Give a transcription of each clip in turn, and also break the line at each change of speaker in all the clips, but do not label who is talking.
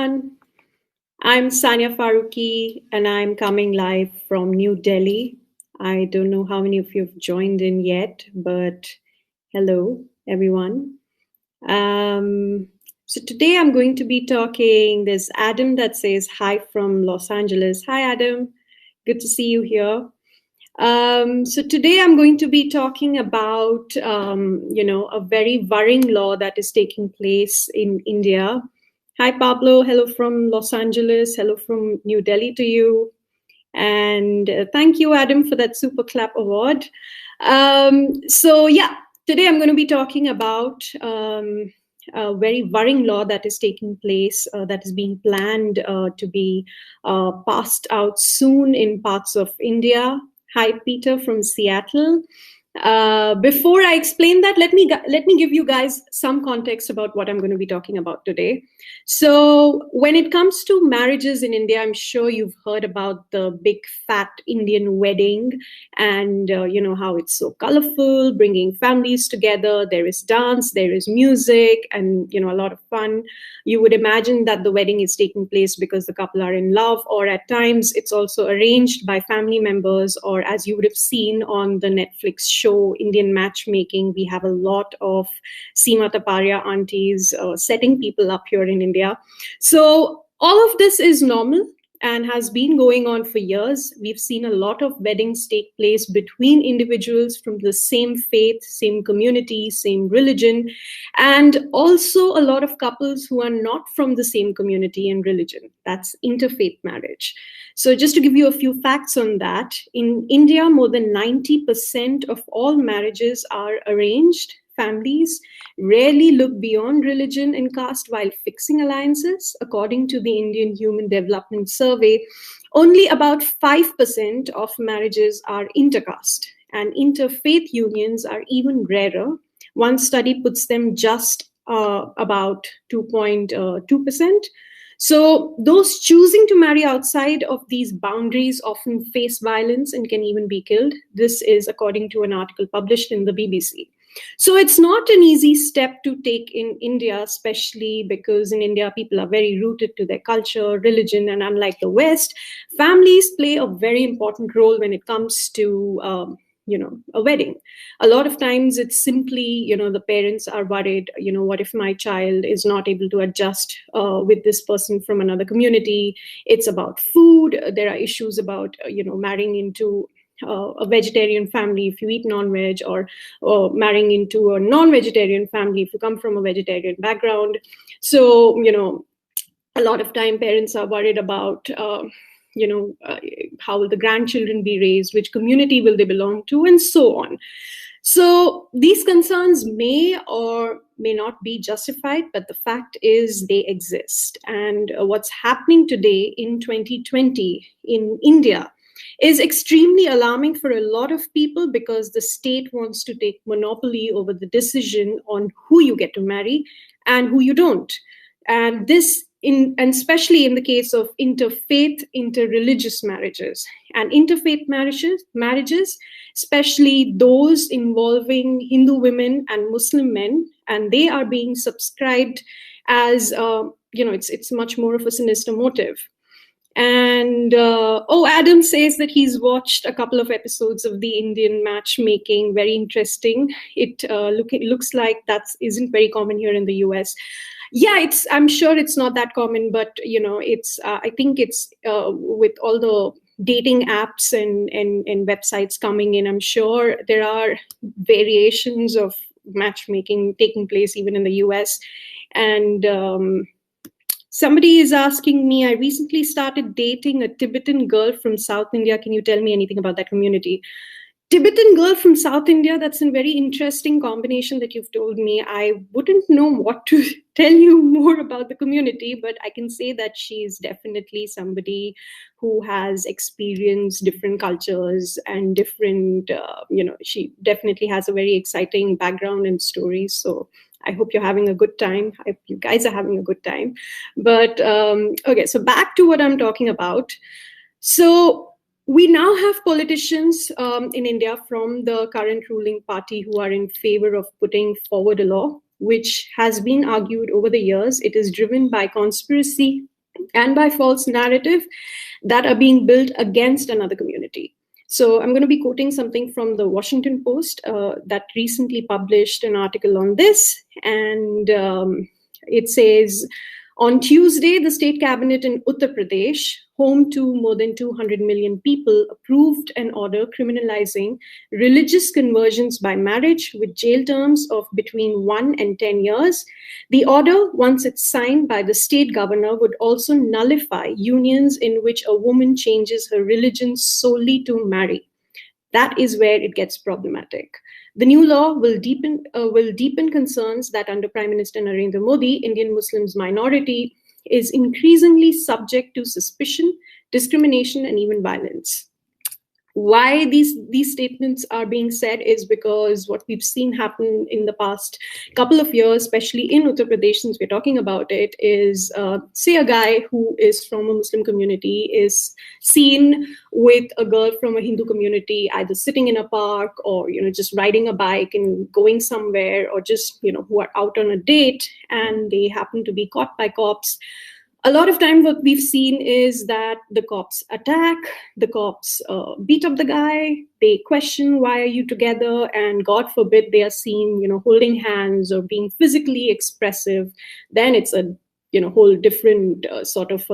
everyone. I'm Sania Faruqi and I'm coming live from New Delhi. I don't know how many of you have joined in yet, but hello, everyone. So today I'm going to be talking. There's Adam that says hi from Los Angeles. Hi, Adam. Good to see you here. So today I'm going to be talking about, a very worrying law that is taking place in India. Hi, Pablo. Hello from Los Angeles. Hello from New Delhi to you. And thank you, Adam, for that Super Clap award. Today I'm going to be talking about a very worrying law that is taking place, that is being planned to be passed out soon in parts of India. Hi, Peter from Seattle. Before I explain that, let me give you guys some context about what I'm going to be talking about today. So when it comes to marriages in India, I'm sure you've heard about the big fat Indian wedding and how it's so colorful, bringing families together. There is dance, there is music, and a lot of fun. You would imagine that the wedding is taking place because the couple are in love, or at times it's also arranged by family members, or as you would have seen on the Netflix show Indian Matchmaking, we have a lot of Seema Taparia aunties setting people up here in India. So all of this is normal and has been going on for years. We've seen a lot of weddings take place between individuals from the same faith, same community, same religion, and also a lot of couples who are not from the same community and religion. That's interfaith marriage. So just to give you a few facts on that, in India, more than 90% of all marriages are arranged. Families rarely look beyond religion and caste while fixing alliances. According to the Indian Human Development Survey, only about 5% of marriages are intercaste, and interfaith unions are even rarer. One study puts them just about 2.2%. So those choosing to marry outside of these boundaries often face violence and can even be killed. This is according to an article published in the BBC. So it's not an easy step to take in India, especially because in India, people are very rooted to their culture, religion, and unlike the West, families play a very important role when it comes to a wedding. A lot of times it's simply, the parents are worried, what if my child is not able to adjust with this person from another community? It's about food. There are issues about, marrying into a vegetarian family if you eat non-veg, or marrying into a non-vegetarian family if you come from a vegetarian background. So, a lot of time parents are worried about how will the grandchildren be raised, which community will they belong to, and so on. So these concerns may or may not be justified, but the fact is they exist. And what's happening today in 2020 in India is extremely alarming for a lot of people, because the state wants to take monopoly over the decision on who you get to marry and who you don't. And and especially in the case of interfaith, interreligious marriages. And interfaith marriages, especially those involving Hindu women and Muslim men, and they are being subscribed as, it's much more of a sinister motive. And Adam says that he's watched a couple of episodes of the Indian Matchmaking. Very interesting. It looks like that isn't very common here in the US. Yeah, I'm sure it's not that common, but it's I think it's with all the dating apps and websites coming in, I'm sure there are variations of matchmaking taking place even in the US. And somebody is asking me, I recently started dating a Tibetan girl from South India. Can you tell me anything about that community? Tibetan girl from South India, that's a very interesting combination that you've told me. I wouldn't know what to tell you more about the community, but I can say that she's definitely somebody who has experienced different cultures and different, she definitely has a very exciting background and stories. So I hope you're having a good time. I hope you guys are having a good time. But okay, so back to what I'm talking about. So we now have politicians in India from the current ruling party who are in favor of putting forward a law, which has been argued over the years. It is driven by conspiracy and by false narrative that are being built against another community. So I'm going to be quoting something from the Washington Post that recently published an article on this. And it says, on Tuesday, the state cabinet in Uttar Pradesh, home to more than 200 million people, approved an order criminalizing religious conversions by marriage with jail terms of between 1 and 10 years. The order, once it's signed by the state governor, would also nullify unions in which a woman changes her religion solely to marry. That is where it gets problematic. The new law will deepen concerns that under Prime Minister Narendra Modi, Indian Muslims minority is increasingly subject to suspicion, discrimination, and even violence. Why these statements are being said is because what we've seen happen in the past couple of years, especially in Uttar Pradesh, since we're talking about it, is say a guy who is from a Muslim community is seen with a girl from a Hindu community, either sitting in a park or just riding a bike and going somewhere, or just who are out on a date, and they happen to be caught by cops. A lot of time what we've seen is that the cops attack, the cops beat up the guy, they question, why are you together? And God forbid they are seen, holding hands or being physically expressive. Then it's a whole different sort of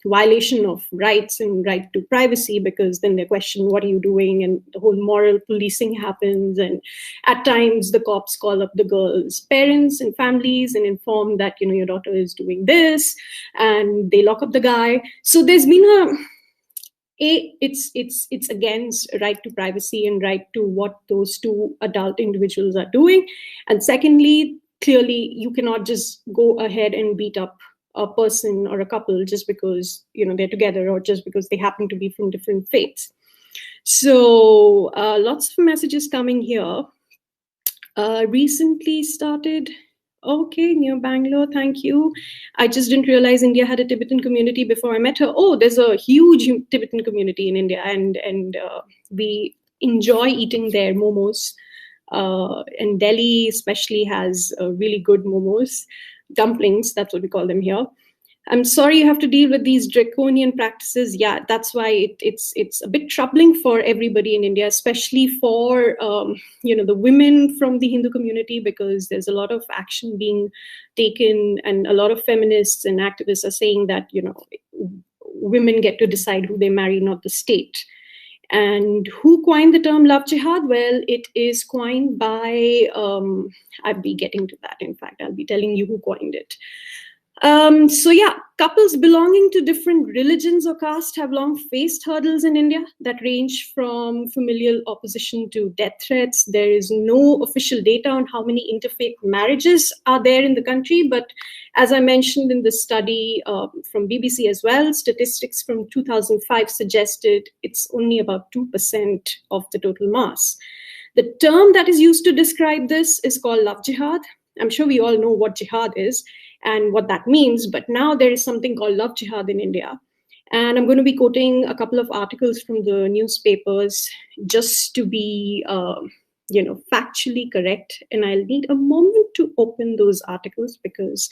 violation of rights and right to privacy, because then they question, what are you doing? And the whole moral policing happens. And at times the cops call up the girl's parents and families and inform that, your daughter is doing this, and they lock up the guy. So there's been it's against right to privacy and right to what those two adult individuals are doing. And secondly, clearly you cannot just go ahead and beat up a person or a couple just because they're together, or just because they happen to be from different faiths. So lots of messages coming here. Recently started. Okay, near Bangalore, thank you. I just didn't realize India had a Tibetan community before I met her. Oh, there's a huge Tibetan community in India, and we enjoy eating their momos. And Delhi especially has really good momos, dumplings, that's what we call them here. I'm sorry you have to deal with these draconian practices. Yeah, that's why it's a bit troubling for everybody in India, especially for the women from the Hindu community, because there's a lot of action being taken, and a lot of feminists and activists are saying that women get to decide who they marry, not the state. And who coined the term love jihad? Well, it is coined by I'll be getting to that. In fact, I'll be telling you who coined it. So yeah, couples belonging to different religions or caste have long faced hurdles in India that range from familial opposition to death threats. There is no official data on how many interfaith marriages are there in the country, but as I mentioned in the study from BBC as well, statistics from 2005 suggested it's only about 2% of the total mass. The term that is used to describe this is called love jihad. I'm sure we all know what jihad is and what that means, but now there is something called love jihad in India. And I'm going to be quoting a couple of articles from the newspapers just to be, factually correct. And I'll need a moment to open those articles because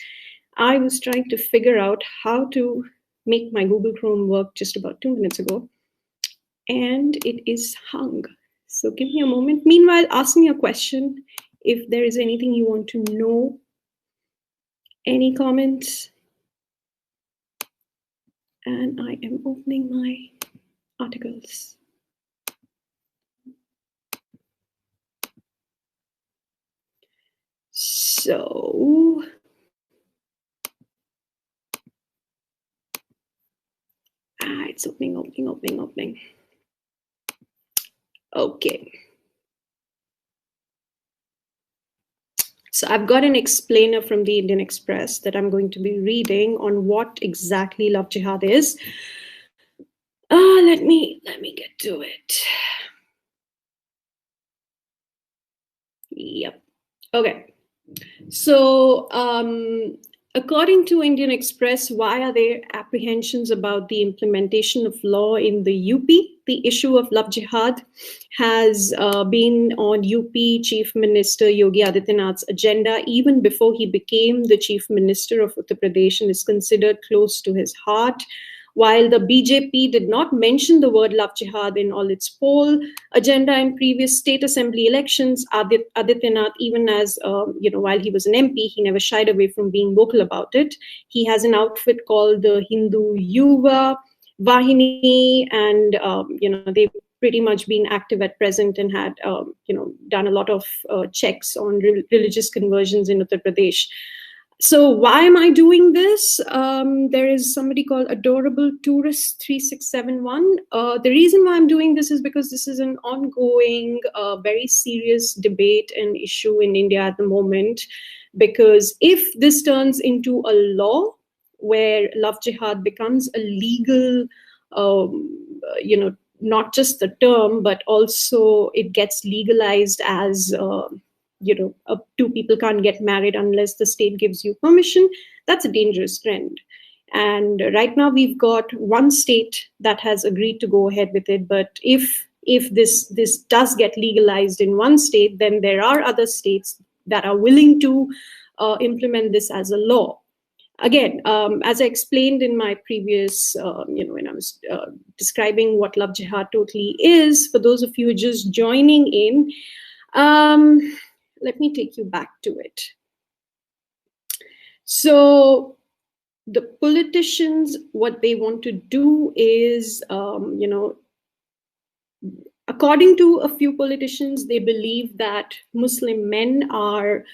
I was trying to figure out how to make my Google Chrome work just about 2 minutes ago, and it is hung. So give me a moment. Meanwhile, ask me a question if there is anything you want to know. Any comments? And I am opening my articles. So it's opening. Okay. So I've got an explainer from the Indian Express that I'm going to be reading on what exactly love jihad is. Let me get to it. Yep. Okay. So According to Indian Express, why are there apprehensions about the implementation of law in the UP? The issue of love jihad has been on UP Chief Minister Yogi Adityanath's agenda even before he became the Chief Minister of Uttar Pradesh and is considered close to his heart. While the BJP did not mention the word love jihad in all its poll agenda in previous state assembly elections, Adityanath, even as while he was an MP, he never shied away from being vocal about it. He has an outfit called the Hindu Yuva Vahini, and they've pretty much been active at present and had done a lot of checks on religious conversions in Uttar Pradesh. So why am I doing this? There is somebody called Adorable Tourist 3671. The reason why I'm doing this is because this is an ongoing, very serious debate and issue in India at the moment. Because if this turns into a law where love jihad becomes a legal, not just the term, but also it gets legalized as two people can't get married unless the state gives you permission, that's a dangerous trend. And right now we've got one state that has agreed to go ahead with it. But if this does get legalized in one state, then there are other states that are willing to implement this as a law. Again, as I explained in my previous, when I was describing what love jihad totally is, for those of you just joining in, let me take you back to it. So the politicians, what they want to do is, according to a few politicians, they believe that Muslim men are,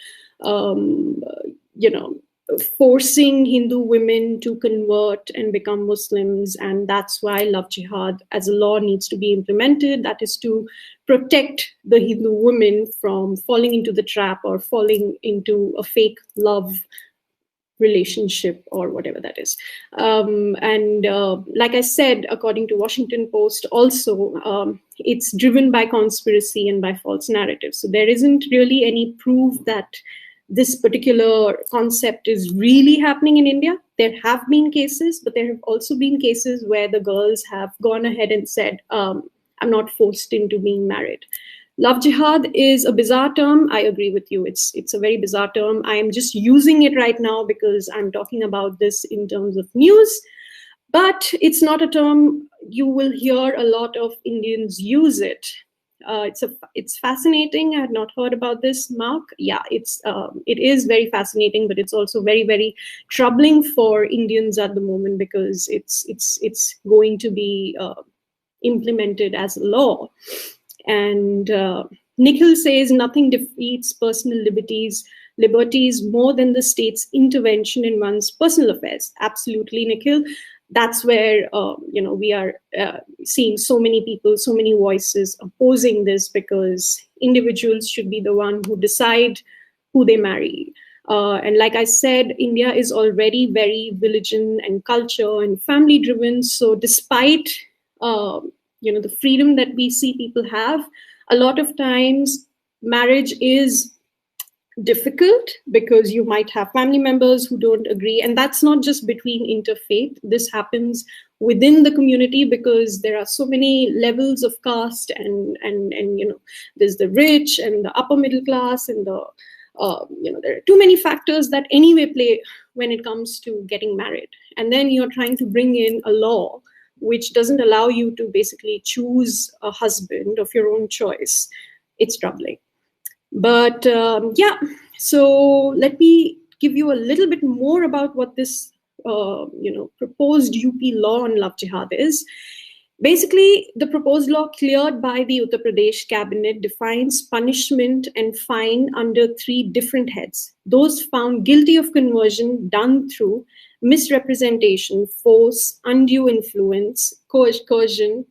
forcing Hindu women to convert and become Muslims. And that's why love jihad as a law needs to be implemented. That is to protect the Hindu women from falling into the trap or falling into a fake love relationship or whatever that is. Like I said, according to Washington Post, also, it's driven by conspiracy and by false narratives. So there isn't really any proof that this particular concept is really happening in India. There have been cases, but there have also been cases where the girls have gone ahead and said, I'm not forced into being married. Love jihad is a bizarre term. I agree with you. It's a very bizarre term. I am just using it right now because I'm talking about this in terms of news. But it's not a term you will hear a lot of Indians use it. It's fascinating. I had not heard about this, Mark. Yeah, it is very fascinating, but it's also very, very troubling for Indians at the moment because it's going to be implemented as law. And Nikhil says nothing defeats personal liberties more than the state's intervention in one's personal affairs. Absolutely, Nikhil. That's where we are seeing so many people, so many voices opposing this, because individuals should be the one who decide who they marry. And like I said, India is already very religion and culture and family driven. So despite the freedom that we see people have, a lot of times marriage is difficult because you might have family members who don't agree. And that's not just between interfaith. This happens within the community because there are so many levels of caste and there's the rich and the upper middle class and the there are too many factors that anyway play when it comes to getting married. And then you're trying to bring in a law which doesn't allow you to basically choose a husband of your own choice. It's troubling. But so let me give you a little bit more about what this proposed UP law on love jihad is. Basically, the proposed law cleared by the Uttar Pradesh cabinet defines punishment and fine under 3 different heads. Those found guilty of conversion done through misrepresentation, force, undue influence, coercion,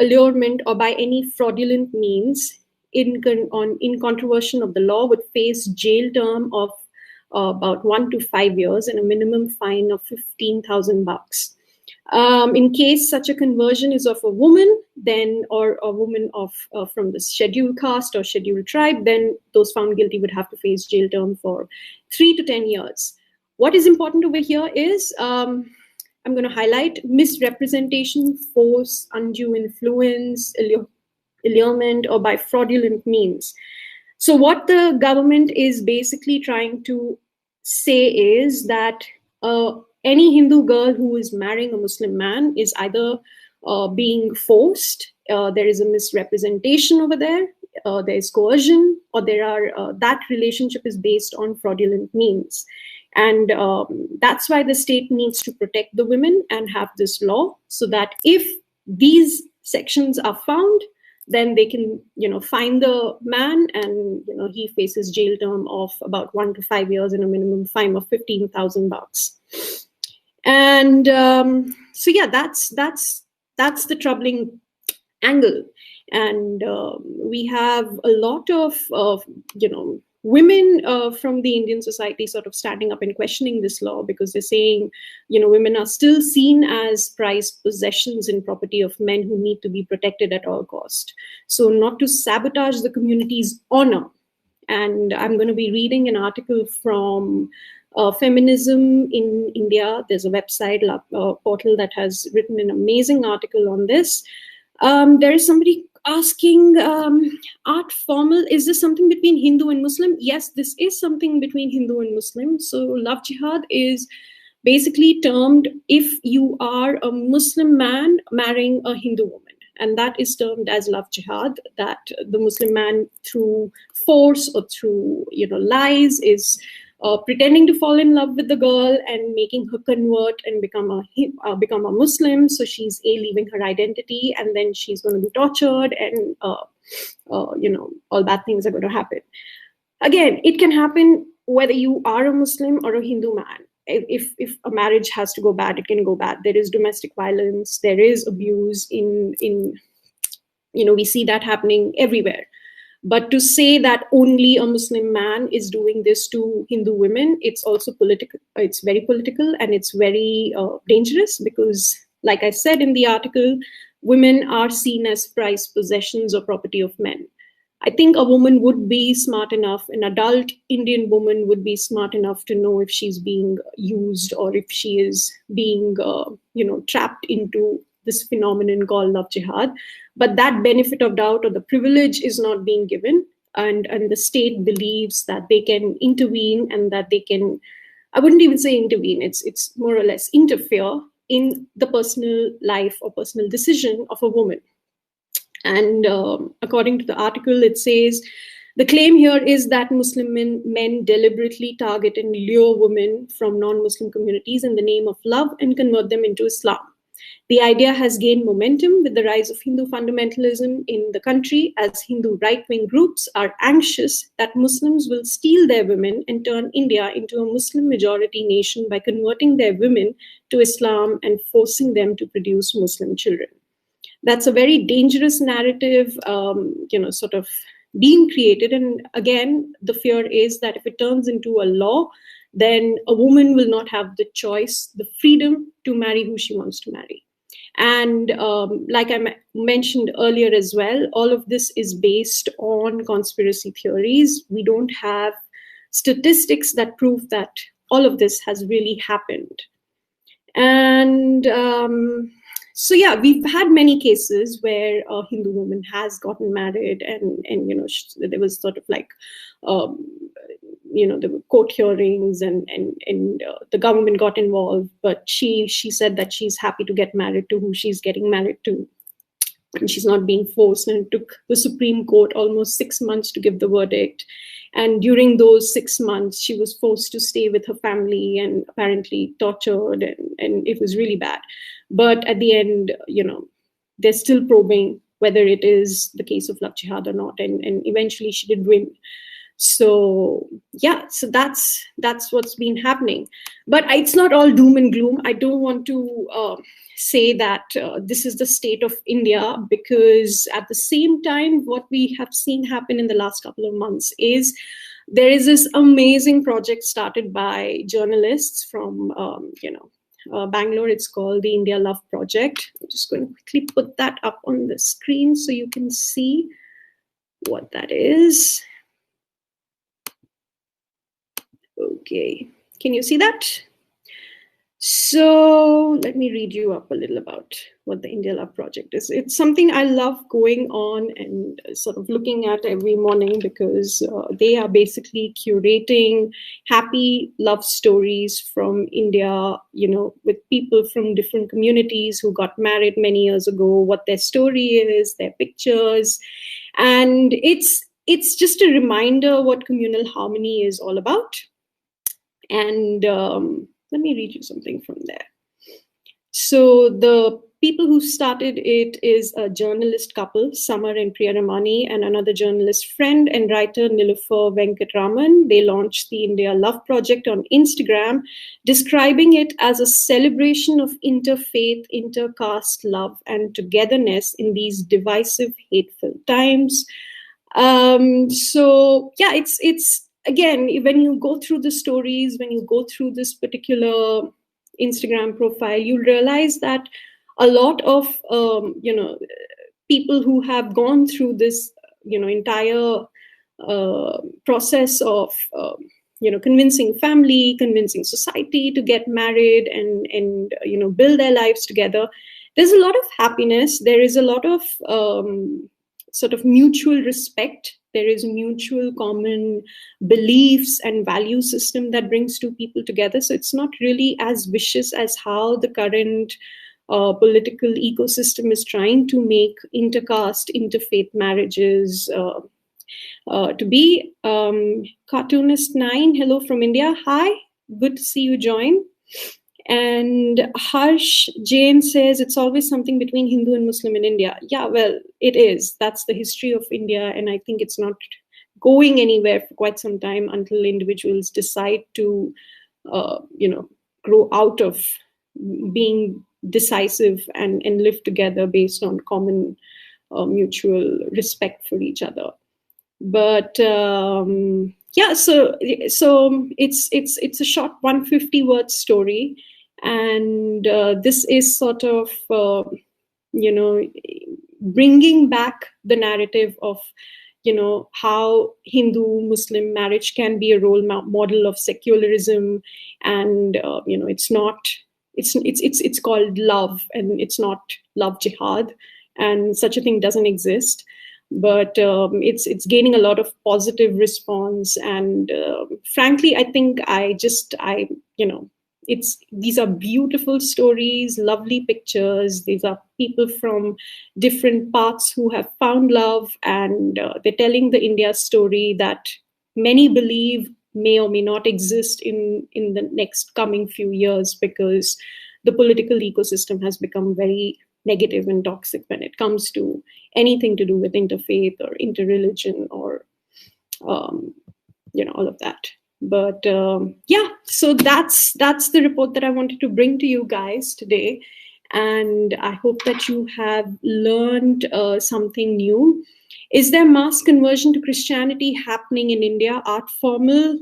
allurement, or by any fraudulent means in contravention of the law would face jail term of about 1 to 5 years and a minimum fine of 15,000 bucks. In case such a conversion is of a woman, then or a woman of from the scheduled caste or scheduled tribe, then those found guilty would have to face jail term for 3 to 10 years. What is important over here is, I'm going to highlight misrepresentation, force, undue influence, allurement, or by fraudulent means. So what the government is basically trying to say is that any Hindu girl who is marrying a Muslim man is either being forced, there is a misrepresentation over there, there is coercion, or there are that relationship is based on fraudulent means. And that's why the state needs to protect the women and have this law, so that if these sections are found, then they can, find the man, and he faces jail term of about 1 to 5 years and a minimum fine of $15,000. And so yeah, that's the troubling angle. And we have a lot of women from the Indian society sort of standing up and questioning this law, because they're saying, women are still seen as prized possessions and property of men who need to be protected at all cost. So not to sabotage the community's honor. And I'm going to be reading an article from Feminism in India. There's a website portal that has written an amazing article on this. There is somebody asking, Art Formal, is this something between Hindu and Muslim? Yes, this is something between Hindu and Muslim. So love jihad is basically termed if you are a Muslim man marrying a Hindu woman. And that is termed as love jihad, that the Muslim man through force or through lies is pretending to fall in love with the girl and making her convert and become a Muslim. So she's leaving her identity, and then she's going to be tortured, and all bad things are going to happen. Again, it can happen whether you are a Muslim or a Hindu man. If a marriage has to go bad, it can go bad. There is domestic violence, there is abuse in we see that happening everywhere. But to say that only a Muslim man is doing this to Hindu women, it's also political. It's very political, and it's very dangerous, because, like I said in the article, women are seen as prized possessions or property of men. I think a woman would be smart enough, an adult Indian woman would be smart enough to know if she's being used, or if she is being, trapped into this phenomenon called love jihad. But that benefit of doubt or the privilege is not being given, and the state believes that they can intervene, and that they can, I wouldn't even say intervene, it's more or less interfere in the personal life or personal decision of a woman. And according to the article, it says, the claim here is that Muslim men deliberately target and lure women from non-Muslim communities in the name of love and convert them into Islam. The idea has gained momentum with the rise of Hindu fundamentalism in the country, as Hindu right-wing groups are anxious that Muslims will steal their women and turn India into a Muslim-majority nation by converting their women to Islam and forcing them to produce Muslim children. That's a very dangerous narrative, sort of being created. And again, the fear is that if it turns into a law, then a woman will not have the choice, the freedom to marry who she wants to marry. And like I mentioned earlier as well, all of this is based on conspiracy theories. We don't have statistics that prove that all of this has really happened. And so yeah, we've had many cases where a Hindu woman has gotten married, and there was sort of like there were court hearings, and the government got involved, but she said that she's happy to get married to who she's getting married to, and she's not being forced. And it took the Supreme Court almost 6 months to give the verdict. And during those 6 months, she was forced to stay with her family and apparently tortured, and it was really bad. But at the end, they're still probing whether it is the case of love jihad or not. And eventually she did win. So yeah, so that's what's been happening. But it's not all doom and gloom. I don't want to say that this is the state of India, because at the same time, what we have seen happen in the last couple of months is there is this amazing project started by journalists from Bangalore. It's called the India Love Project. I'm just going to quickly put that up on the screen so you can see what that is. Okay. Can you see that? So let me read you up a little about what the India Love Project is. It's something I love going on and sort of looking at every morning, because they are basically curating happy love stories from India, with people from different communities who got married many years ago, what their story is, their pictures. And it's just a reminder what communal harmony is all about. And let me read you something from there. So the people who started it is a journalist couple, Samar and Priya Ramani, and another journalist friend and writer, Nilufar Venkatraman. They launched the India Love Project on Instagram, describing it as a celebration of interfaith, intercaste love and togetherness in these divisive, hateful times. So yeah, it's again, when you go through the stories, when you go through this particular Instagram profile, you realize that a lot of people who have gone through this entire process of convincing family, convincing society to get married and build their lives together, there's a lot of happiness. There is a lot of sort of mutual respect. There is mutual common beliefs and value system that brings two people together. So it's not really as vicious as how the current political ecosystem is trying to make intercaste, interfaith marriages to be. Cartoonist 9, hello from India. Hi, good to see you join. And Harsh Jain says it's always something between Hindu and Muslim in India. Yeah, well, it is. That's the history of India. And I think it's not going anywhere for quite some time until individuals decide to, grow out of being decisive and live together based on common mutual respect for each other. But yeah, so it's a short 150-word story, and this is sort of bringing back the narrative of how Hindu-Muslim marriage can be a role model of secularism, and it's called love, and it's not love jihad, and such a thing doesn't exist. But it's gaining a lot of positive response, and frankly, I think these are beautiful stories, lovely pictures. These are people from different paths who have found love, and they're telling the India story that many believe may or may not exist in the next coming few years, because the political ecosystem has become very negative and toxic when it comes to anything to do with interfaith or interreligion or all of that. But yeah, so that's the report that I wanted to bring to you guys today, and I hope that you have learned something new. Is there mass conversion to Christianity happening in India? Art formal?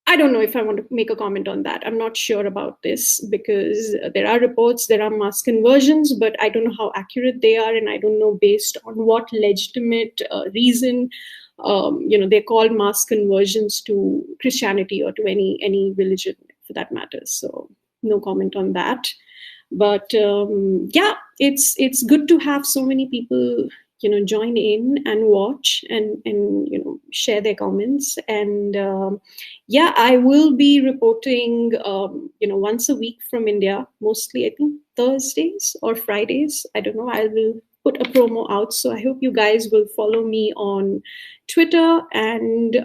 I don't know if I want to make a comment on that. I'm not sure about this, because there are reports, there are mass conversions, but I don't know how accurate they are, and I don't know based on what legitimate reason they're called mass conversions to Christianity or to any religion for that matter. So no comment on that. But yeah, it's good to have so many people join in and watch and share their comments. And yeah, I will be reporting once a week from India, mostly I think Thursdays or Fridays. I don't know. I will put a promo out, so I hope you guys will follow me on Twitter and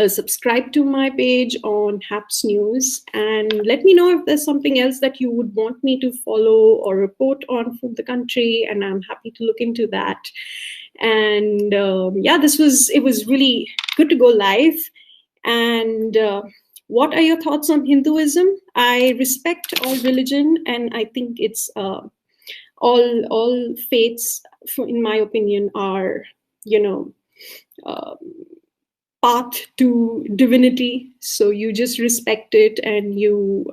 subscribe to my page on Haps News, and let me know if there's something else that you would want me to follow or report on from the country, and I'm happy to look into that. And yeah, it was really good to go live. And what are your thoughts on Hinduism? I respect all religion, and I think it's all faiths, in my opinion, are path to divinity. So you just respect it and you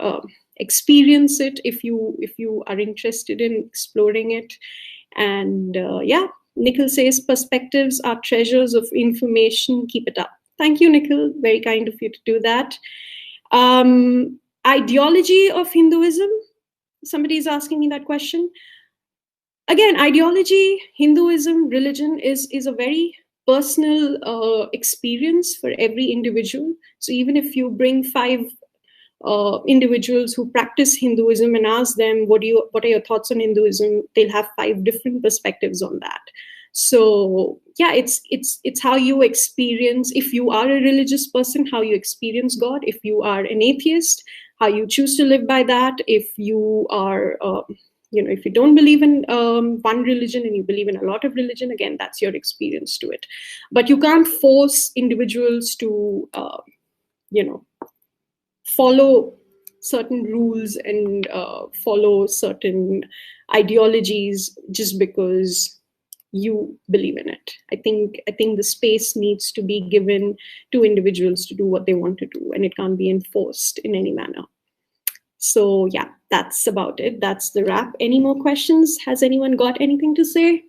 experience it if you are interested in exploring it. And yeah, Nikhil says perspectives are treasures of information. Keep it up. Thank you, Nikhil. Very kind of you to do that. Ideology of Hinduism. Somebody is asking me that question. Again, ideology, Hinduism, religion is a very personal experience for every individual. So even if you bring five individuals who practice Hinduism and ask them, what are your thoughts on Hinduism? They'll have five different perspectives on that. So yeah, it's how you experience, if you are a religious person, how you experience God. If you are an atheist, how you choose to live by that. If you are if you don't believe in one religion and you believe in a lot of religion, again, that's your experience to it. But you can't force individuals to follow certain rules and follow certain ideologies just because you believe in it. I think the space needs to be given to individuals to do what they want to do, and it can't be enforced in any manner. So yeah, that's about it. That's the wrap. Any more questions? Has anyone got anything to say?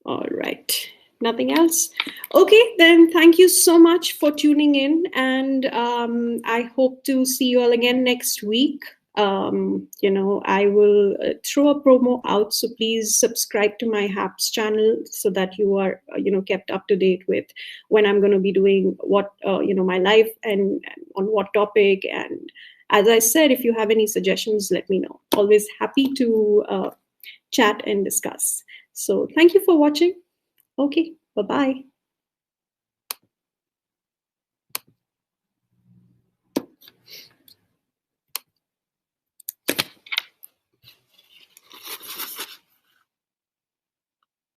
All right. Nothing else? Okay, then thank you so much for tuning in. And I hope to see you all again next week. I will throw a promo out. So please subscribe to my HAPS channel so that you are, kept up to date with when I'm going to be doing what, my life and on what topic. And as I said, if you have any suggestions, let me know. Always happy to chat and discuss. So thank you for watching. Okay, bye-bye.